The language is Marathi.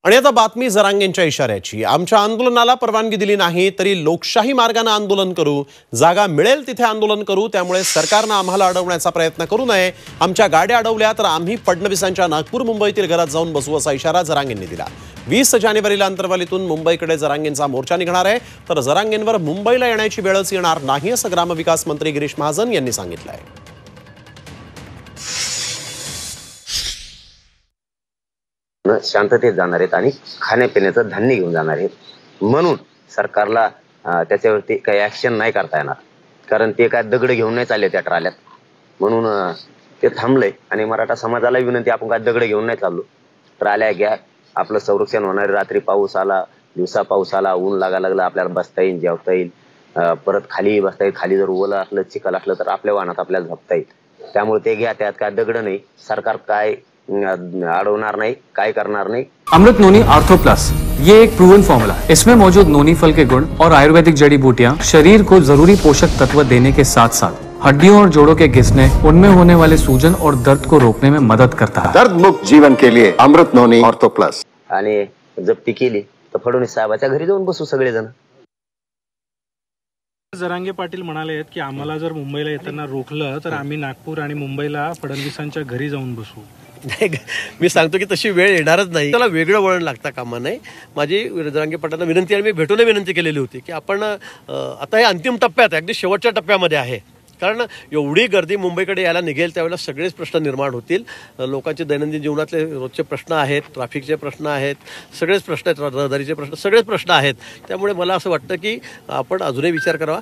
आणि आता बातमी जरांगेंच्या इशाऱ्याची। आमच्या आंदोलनाला परवानगी दिली नाही तरी लोकशाही मार्गाने आंदोलन करू, जागा मिळेल तिथे आंदोलन करू, त्यामुळे सरकारने आम्हाला अडवण्याचा प्रयत्न करू नये। आमच्या गाड्या अडवल्या तर आम्ही फडणवीसांच्या नागपूर मुंबईतील घरात जाऊन बसू असा इशारा जरांगेंनी दिला। 20 जानेवारीला अंतरवालीतून मुंबईकडे जरांगेंचा मोर्चा निघणार आहे, तर जरांगेंवर मुंबईला येण्याची वेळच येणार नाही असं ग्रामविकास मंत्री गिरीश महाजन यांनी सांगितलं आहे। शांततेत जाणार आहेत आणि खाण्यापिण्याचं धान्य घेऊन जाणार आहेत। म्हणून सरकारला त्याच्यावरती काही ऍक्शन नाही करता येणार, कारण ते काय दगड घेऊन नाही चालले त्या ट्राल्यात, म्हणून ते थांबलंय। आणि मराठा समाजाला विनंती, आपण काय दगड घेऊन नाही चाललो, ट्राल्या घ्या, आपलं संरक्षण होणार। रात्री पाऊस आला, दिवसा पाऊस आला, ऊन लागायला लागलं, आपल्याला बसता येईल, जेवता येईल, परत खाली बसता येईल। खाली जर ओलं असलं, चिखल असलं तर आपल्या वाहनात आपल्याला झोपता येईल। त्यामुळे ते घ्या, त्यात काय दगड नाही, सरकार काय अडवणार नहीं, काय करणार नहीं। अमृत नोनी आर्थो प्लस, ये एक प्रूवन फॉर्मूला है। इसमें मौजूद नोनी फल के गुण और आयुर्वेदिक जड़ी बूटियां शरीर को जरूरी पोषक तत्व देने के साथ साथ हड्डियों और जोड़ों के घिसने, उनमें होने वाले सूजन और दर्द को रोकने में मदद करता है। दर्द मुक्त जीवन के लिए अमृत नोनी आर्थो प्लस। आणि जप्ती केली तर फडणवीस साहेबाच्या घरी जाऊन बसू सगळेजण। जरांगे पाटील म्हणाले आहेत की आम्हाला जर मुंबईला येताना रोखलं तर आम्ही नागपूर आणि मुंबईला फडणवीसांच्या घरी जाऊन बसू। मी सांगतो की तशी वेळ येणारच नाही, त्याला वेगळं वळण लागता कामा नये। माझी जरांगे पाटलांना विनंती, आणि मी भेटून विनंती केलेली होती की आपण आता हे अंतिम टप्प्यात, अगदी शेवटच्या टप्प्यामध्ये आहे, कारण एवढी गर्दी मुंबईकडे यायला निघेल त्यावेळेला सगळेच प्रश्न निर्माण होतील। लोकांचे दैनंदिन जीवनातले रोजचे प्रश्न आहेत, ट्रॅफिकचे प्रश्न आहेत, सगळेच प्रश्न आहेत, रहदारीचे प्रश्न, सगळेच प्रश्न आहेत। त्यामुळे मला असं वाटतं की आपण अजूनही विचार करावा।